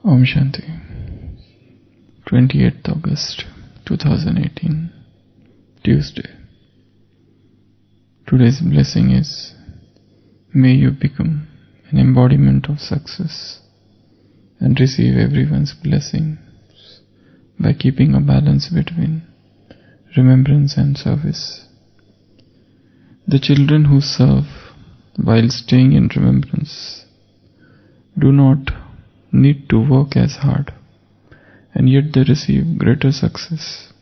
Om Shanti. 28th August 2018, Tuesday. Today's blessing is, may you become an embodiment of success and receive everyone's blessings by keeping a balance between remembrance and service. The children who serve while staying in remembrance do not need to work as hard, and yet they receive greater success,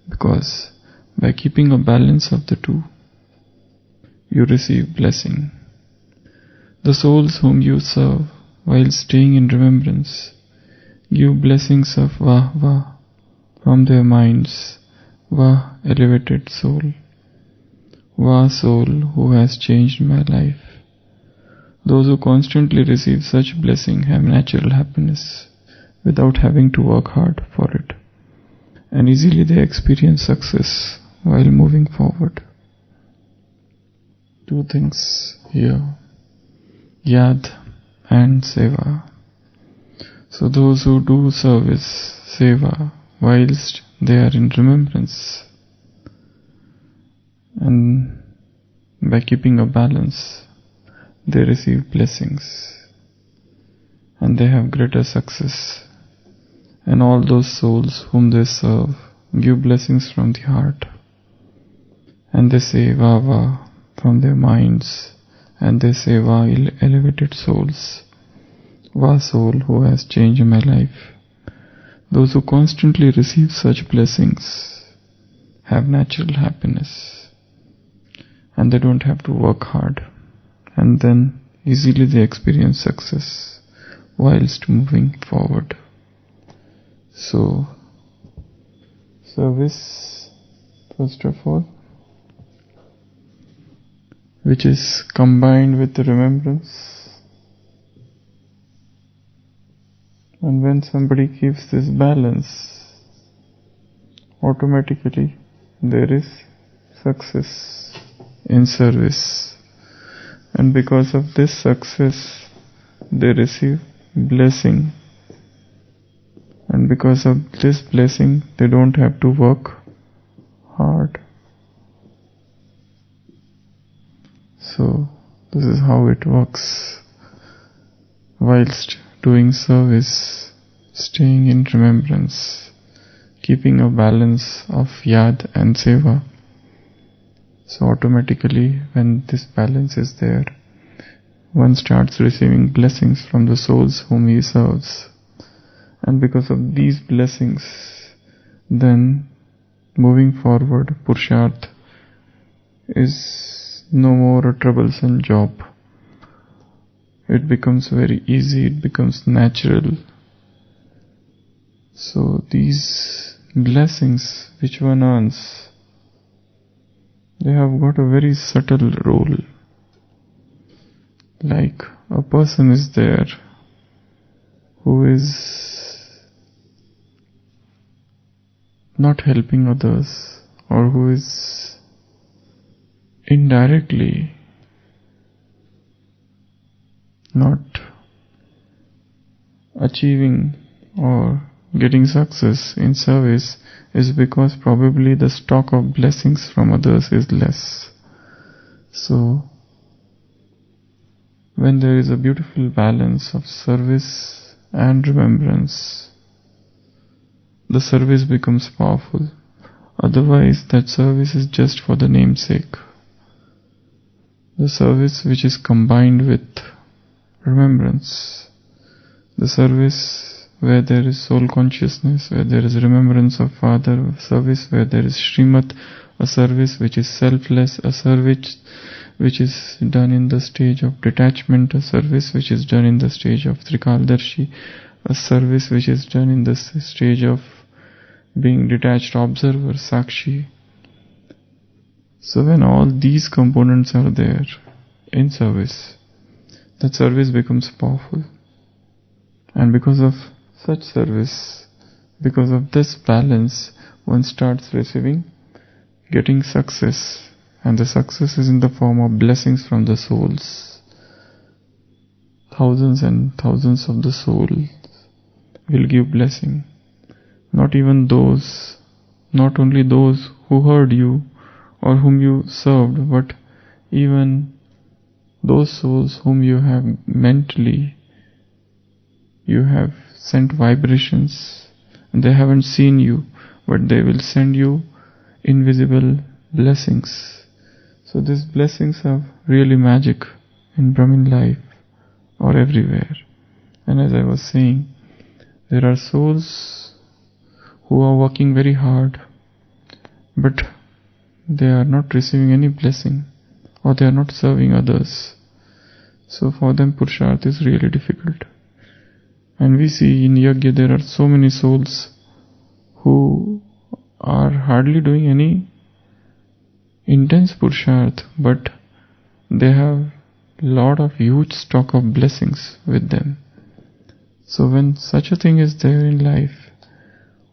because by keeping a balance of the two, you receive blessing. The souls whom you serve while staying in remembrance give blessings of Vah Vah from their minds. Vah, elevated soul. Vah, soul who has changed my life. Those who constantly receive such blessing have natural happiness without having to work hard for it, and easily they experience success while moving forward. Two things here, Yad and Seva. So those who do service, Seva, whilst they are in remembrance, and by keeping a balance, they receive blessings and they have greater success. And all those souls whom they serve give blessings from the heart, and they say Vah Vah from their minds, and they say Vah, elevated souls. Vah, soul who has changed my life. Those who constantly receive such blessings have natural happiness, and they don't have to work hard, and then easily they experience success whilst moving forward. So, service, first of all, which is combined with the remembrance. And when somebody keeps this balance, automatically there is success in service. And because of this success, they receive blessing. And because of this blessing, they don't have to work hard. So, this is how it works. Whilst doing service, staying in remembrance, keeping a balance of Yad and Seva. So automatically, when this balance is there, one starts receiving blessings from the souls whom he serves. And because of these blessings, then moving forward, Purusharth is no more a troublesome job. It becomes very easy, it becomes natural. So these blessings which one earns, they have got a very subtle role. Like a person is there who is not helping others, or who is indirectly not achieving or getting success in service, is because probably the stock of blessings from others is less. So, when there is a beautiful balance of service and remembrance, the service becomes powerful. Otherwise, that service is just for the namesake. The service which is combined with remembrance, the service where there is soul consciousness, where there is remembrance of Father, a service where there is Srimad, a service which is selfless, a service which is done in the stage of detachment, a service which is done in the stage of Trikaldarshi, a service which is done in the stage of being detached observer, Sakshi. So when all these components are there in service, that service becomes powerful. And because of such service, because of this balance, one starts getting success. And the success is in the form of blessings from the souls. Thousands and thousands of the souls will give blessing. Not only those who heard you or whom you served, but even those souls whom you have sent vibrations, and they haven't seen you, but they will send you invisible blessings. So these blessings are really magic in Brahmin life or everywhere. And as I was saying, there are souls who are working very hard, but they are not receiving any blessing, or they are not serving others. So for them Purusharth is really difficult. And we see in Yajna there are so many souls who are hardly doing any intense Purusharth, but they have lot of huge stock of blessings with them. So when such a thing is there in life,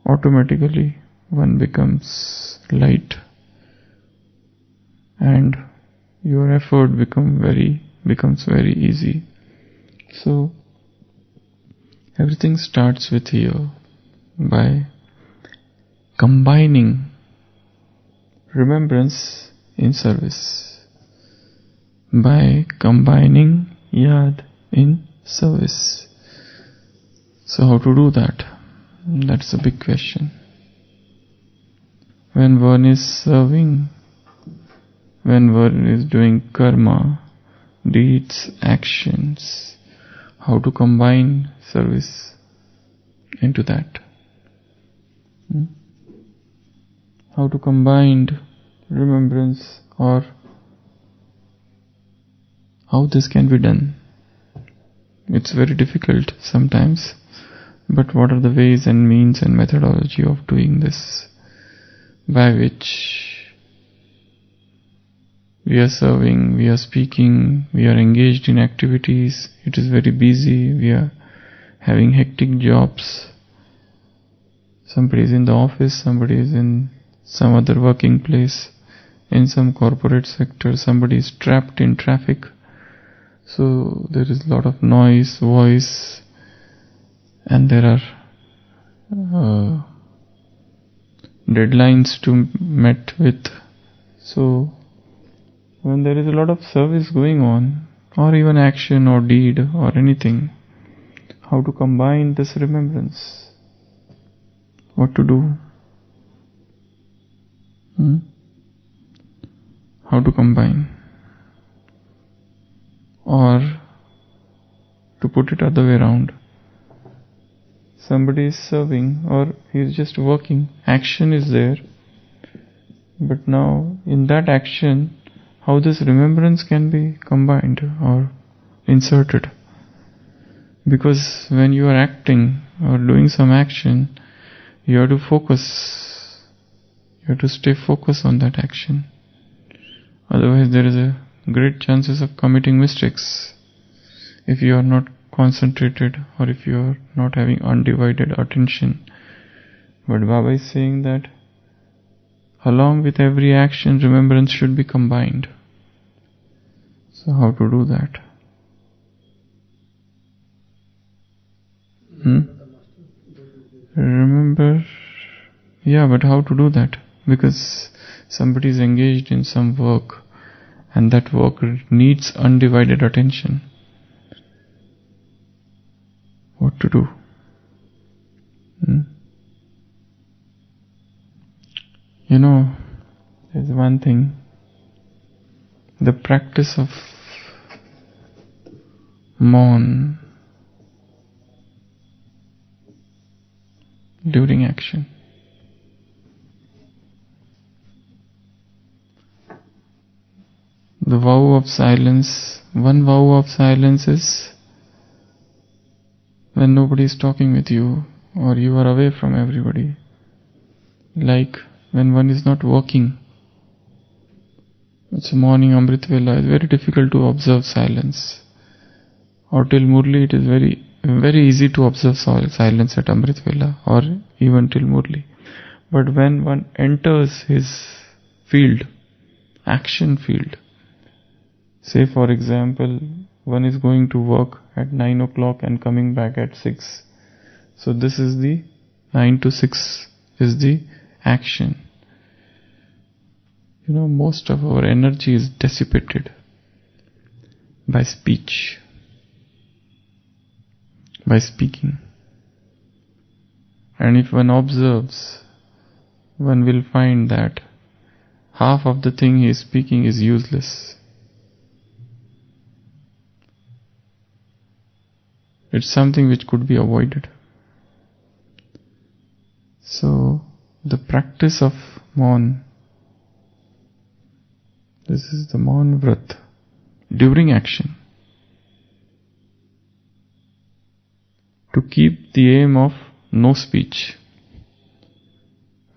automatically one becomes light and your effort becomes very easy. So everything starts with here, by combining remembrance in service, by combining yad in service. So how to do that? That's a big question. When one is serving, when one is doing karma, deeds, actions, how to combine service into that? How to combine remembrance, or how this can be done? It's very difficult sometimes, but what are the ways and means and methodology of doing this, by which we are serving, we are speaking, we are engaged in activities, it is very busy, we are having hectic jobs. Somebody is in the office, somebody is in some other working place, in some corporate sector, somebody is trapped in traffic. So there is a lot of noise, voice, and there are deadlines to met with. So when there is a lot of service going on, or even action or deed or anything, how to combine this remembrance? What to do? How to combine? Or to put it other way around, somebody is serving or he is just working, action is there, but now in that action, how this remembrance can be combined or inserted? Because when you are acting or doing some action, you have to focus, you have to stay focused on that action. Otherwise there is a great chances of committing mistakes if you are not concentrated or if you are not having undivided attention. But Baba is saying that along with every action, remembrance should be combined. So how to do that? Remember, but how to do that? Because somebody is engaged in some work, and that work needs undivided attention. What to do? There's one thing, the practice of maun during action. The vow of silence, one vow of silence is when nobody is talking with you or you are away from everybody. Like when one is not working. It's morning Amrit Vela, it's very difficult to observe silence. Or till Murli it is very easy to observe silence at Amrit Vela or even till Murli. But when one enters his field, action field, say for example, one is going to work at 9 o'clock and coming back at 6. So this is the 9 to 6 is the action. Most of our energy is dissipated by speech, by speaking. And if one observes, one will find that half of the thing he is speaking is useless. It's something which could be avoided. So, the practice of Maun, this is the Maun Vrat, during action, to keep the aim of no speech.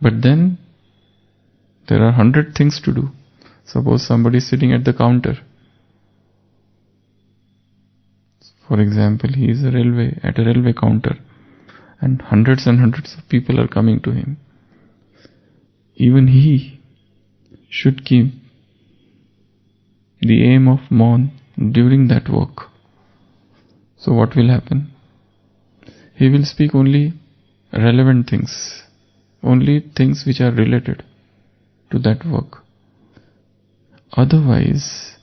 But then, there are 100 things to do. Suppose somebody is sitting at the counter. For example, he is at a railway counter, and hundreds of people are coming to him. Even he should keep the aim of Maun during that work. So what will happen? He will speak only relevant things, only things which are related to that work. Otherwise,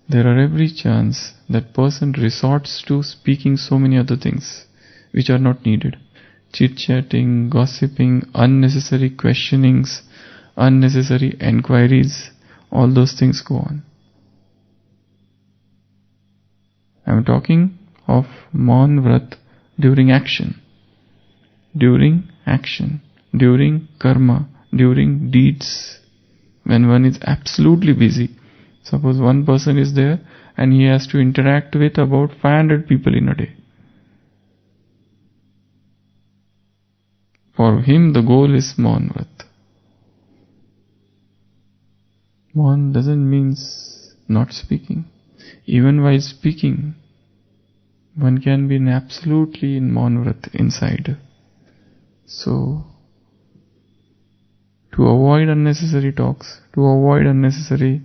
there are every chance that person resorts to speaking so many other things which are not needed. Chit-chatting, gossiping, unnecessary questionings, unnecessary enquiries, all those things go on. I am talking of Maun Vrat during action, during karma, during deeds. When one is absolutely busy, suppose one person is there and he has to interact with about 500 people in a day. For him the goal is Maun Vrat. Maun doesn't mean not speaking. Even while speaking, one can be absolutely in Maun Vrat inside. So, to avoid unnecessary talks, to avoid unnecessary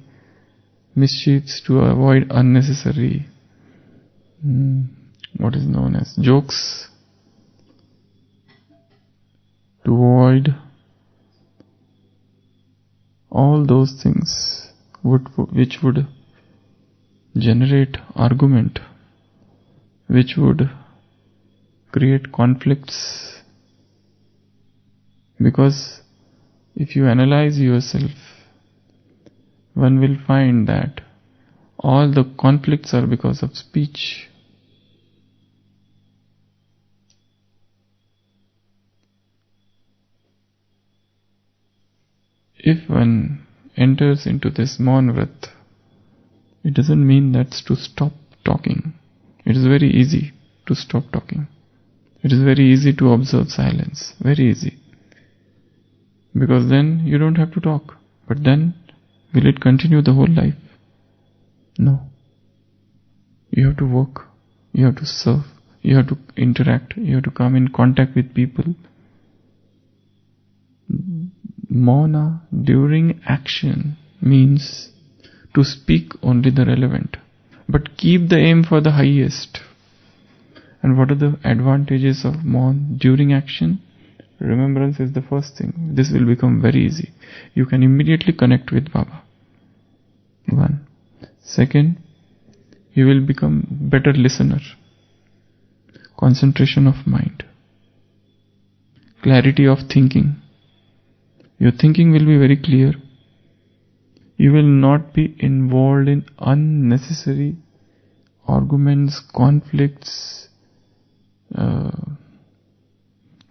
mischiefs, to avoid unnecessary what is known as jokes, to avoid all those things which would generate argument, which would create conflicts. Because if you analyze yourself, one will find that all the conflicts are because of speech. If one enters into this Maun Vrat, it doesn't mean that's to stop talking. It is very easy to stop talking. It is very easy to observe silence. Very easy. Because then you don't have to talk. But then, will it continue the whole life? No. You have to work. You have to serve. You have to interact. You have to come in contact with people. Mauna during action means to speak only the relevant, but keep the aim for the highest. And what are the advantages of Maun during action? Remembrance is the first thing. This will become very easy. You can immediately connect with Baba. 1. Second, you will become better listener. Concentration of mind. Clarity of thinking. Your thinking will be very clear. You will not be involved in unnecessary arguments, conflicts,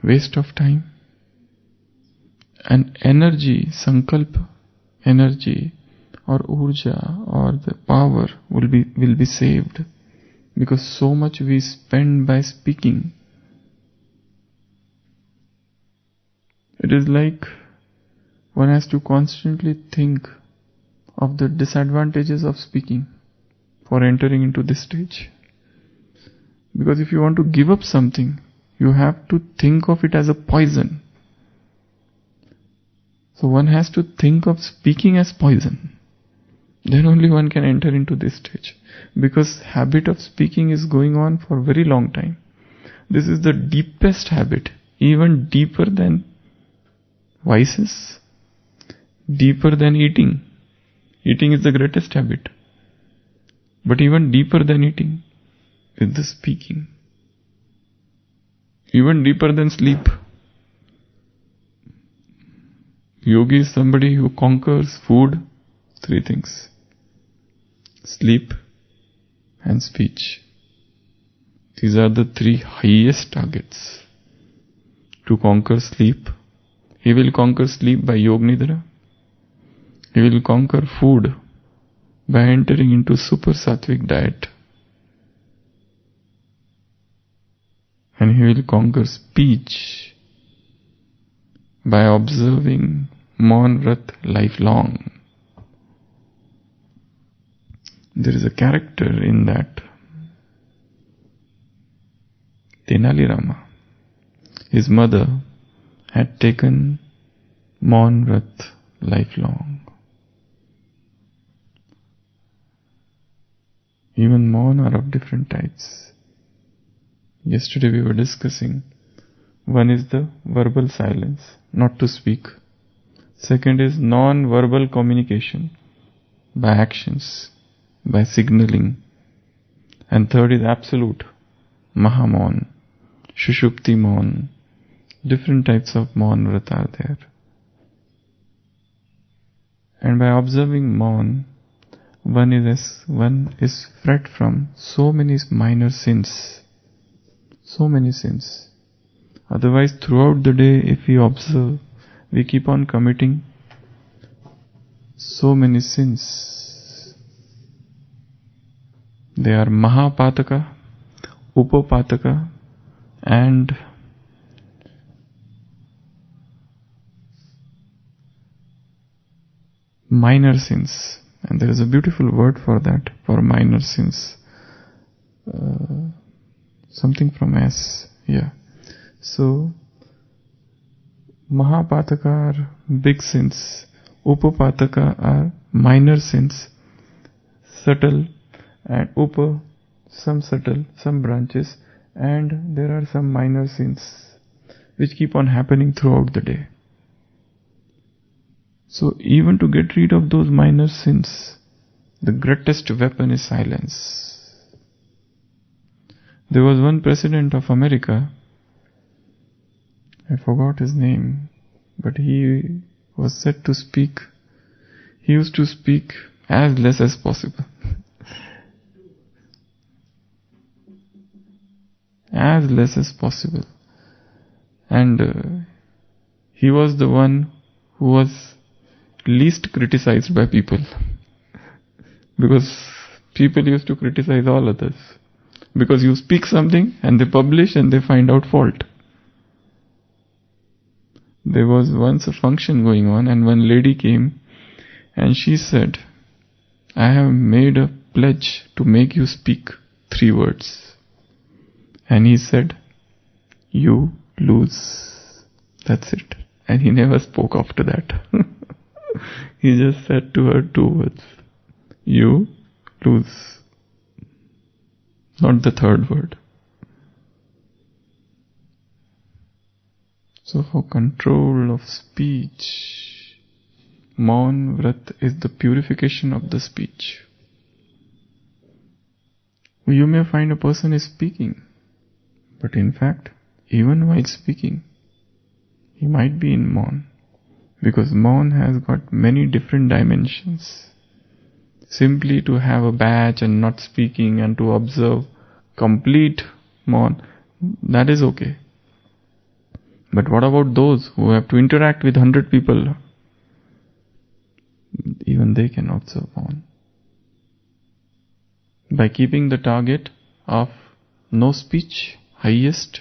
waste of time. And energy, sankalpa, energy or urja or the power will be saved, because so much we spend by speaking. It is like one has to constantly think of the disadvantages of speaking for entering into this stage. Because if you want to give up something, you have to think of it as a poison. So one has to think of speaking as poison. Then only one can enter into this stage. Because habit of speaking is going on for a very long time. This is the deepest habit, even deeper than vices, deeper than eating. Eating is the greatest habit. But even deeper than eating is the speaking. Even deeper than sleep. Yogi is somebody who conquers food, 3 things: sleep and speech. These are the 3 highest targets. To conquer sleep, he will conquer sleep by Yog Nidra. He will conquer food by entering into super sattvic diet. And he will conquer speech by observing Maun Vrat lifelong. There is a character in that. Tenali Rama. His mother had taken Maun Vrat lifelong. Even Maun are of different types. Yesterday we were discussing. One is the verbal silence, not to speak. Second is non-verbal communication, by actions, by signaling. And third is absolute, Mahamon, Shushupti Mon. Different types of Maun Vrat are there. And by observing Maun, one is freed from so many minor sins. So many sins. Otherwise, throughout the day, if we observe, we keep on committing so many sins. They are Mahapataka, Upapataka, and minor sins. And there is a beautiful word for that, for minor sins. Something from S. Yeah. So, Mahapataka are big sins. Upapataka are minor sins. Subtle. And Upa, some subtle, some branches. And there are some minor sins which keep on happening throughout the day. So even to get rid of those minor sins, the greatest weapon is silence. There was one president of America, I forgot his name, but he was said to speak, he used to speak as less as possible. As less as possible. And he was the one who was least criticized by people. Because people used to criticize all others. Because you speak something and they publish and they find out fault. There was once a function going on and one lady came and she said, I have made a pledge to make you speak 3 words. And he said, you lose. That's it. And he never spoke after that. He just said to her 2 words. You lose. Not the 3rd word. So for control of speech, Maun Vrat is the purification of the speech. You may find a person is speaking, but in fact, even while speaking, he might be in Maun. Because Maun has got many different dimensions. Simply to have a badge and not speaking and to observe complete Maun, that is okay. But what about those who have to interact with 100 people? Even they can observe Maun. By keeping the target of no speech, highest,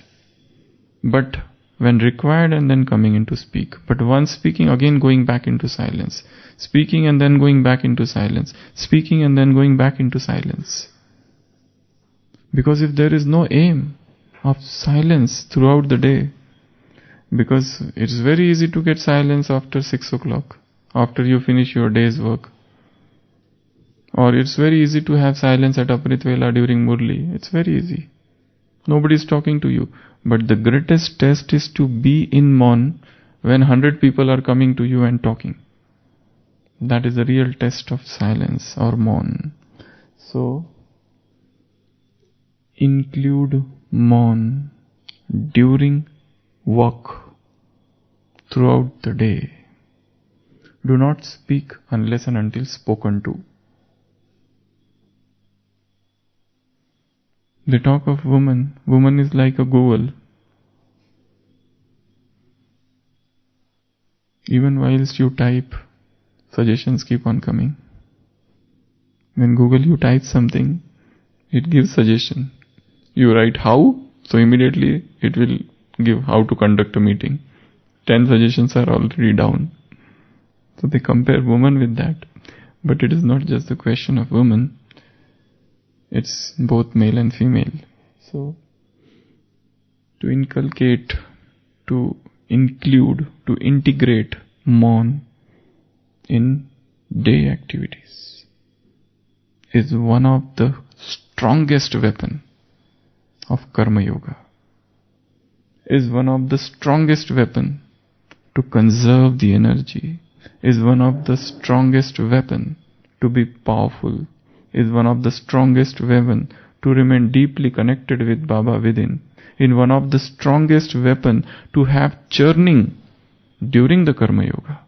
but when required and then coming into speak. But once speaking, again going back into silence. Speaking and then going back into silence. Speaking and then going back into silence. Because if there is no aim of silence throughout the day, because it's very easy to get silence after 6 o'clock, after you finish your day's work. Or it's very easy to have silence at Amrit Vela during Murli. It's very easy. Nobody is talking to you. But the greatest test is to be in Maun when 100 people are coming to you and talking. That is the real test of silence or Maun. So, include Maun during work, throughout the day. Do not speak unless and until spoken to. They talk of woman. Woman is like a Google. Even whilst you type, suggestions keep on coming. When Google you type something, it gives suggestion. You write how, so immediately it will give how to conduct a meeting. 10 suggestions are already down. So they compare woman with that. But it is not just the question of woman. It's both male and female. So, to inculcate, to include, to integrate Maun in day activities is one of the strongest weapon of Karma Yoga. Is one of the strongest weapon to conserve the energy. Is one of the strongest weapon to be powerful. Is one of the strongest weapon to remain deeply connected with Baba within. In one of the strongest weapon to have churning during the Karma Yoga.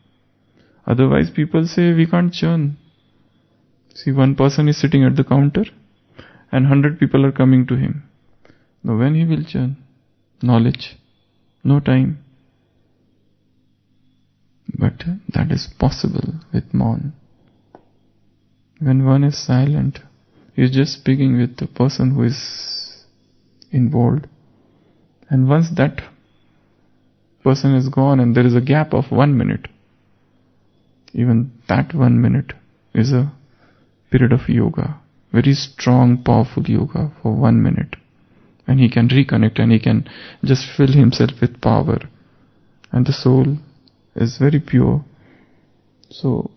Otherwise people say we can't churn. See, one person is sitting at the counter and 100 people are coming to him. Now when he will churn? Knowledge. No time. But that is possible with Maun. When one is silent, he is just speaking with the person who is involved. And once that person is gone and there is a gap of 1 minute, even that 1 minute is a period of yoga. Very strong, powerful yoga for 1 minute. And he can reconnect and he can just fill himself with power. And the soul is very pure. So,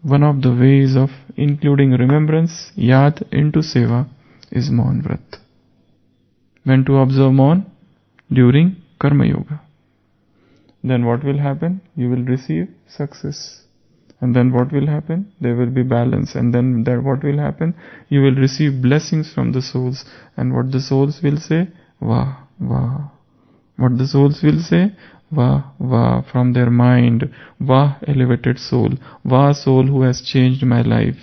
one of the ways of including remembrance, yad, into seva is Maun Vrat. When to observe Maun? During Karma Yoga. Then what will happen? You will receive success. And then what will happen? There will be balance. And then what will happen? You will receive blessings from the souls. And what the souls will say? Vah, vah. What the souls will say? Vah, vah, from their mind. Vah, elevated soul. Vah, soul who has changed my life.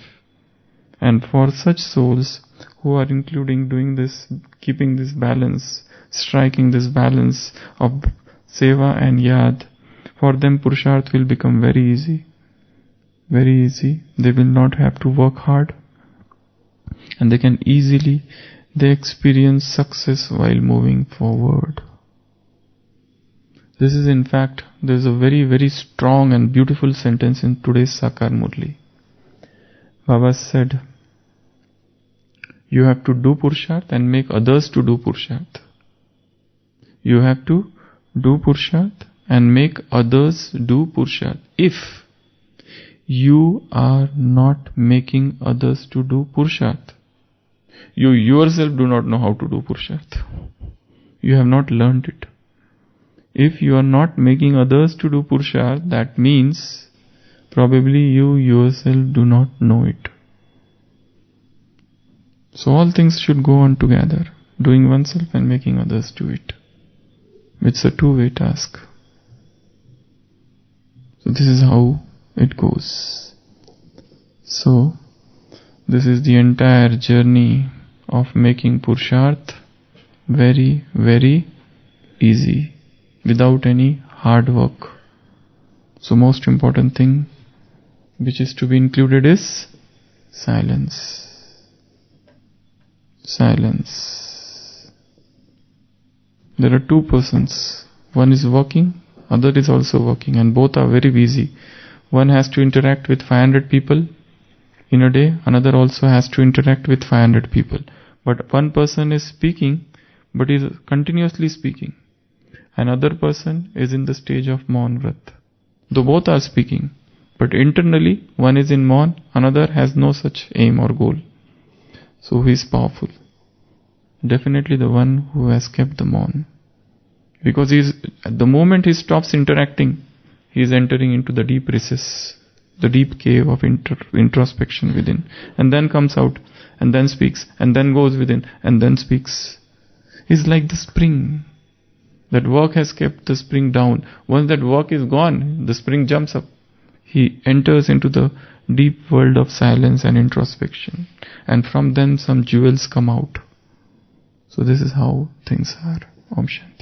And for such souls who are including doing this, keeping this balance, striking this balance of seva and yad, for them Purusharth will become very easy. Very easy. They will not have to work hard. And they can easily, they experience success while moving forward. This is in fact, there is a very, very strong and beautiful sentence in today's Sakar Murli. Baba said, you have to do Purusharth and make others to do Purusharth. You have to do Purusharth and make others do Purusharth. If you are not making others to do Purusharth, you yourself do not know how to do Purusharth. You have not learned it. If you are not making others to do Purusharth, that means probably you yourself do not know it. So all things should go on together, doing oneself and making others do it. It's a two-way task. So this is how it goes. So this is the entire journey of making Purusharth very, very easy, without any hard work. So most important thing which is to be included is silence. Silence. There are two persons. One is working, other is also working, and both are very busy. One has to interact with 500 people in a day, another also has to interact with 500 people. But one person is speaking, but is continuously speaking. Another person is in the stage of Maun Vrat. Though both are speaking, but internally one is in Maun, another has no such aim or goal. So he is powerful. Definitely the one who has kept them on. Because at the moment he stops interacting, he is entering into the deep recess, the deep cave of introspection within, and then comes out, and then speaks, and then goes within, and then speaks. He's like the spring. That work has kept the spring down. Once that work is gone, the spring jumps up. He enters into the deep world of silence and introspection, and from them some jewels come out. So this is how things are. Om Shanti.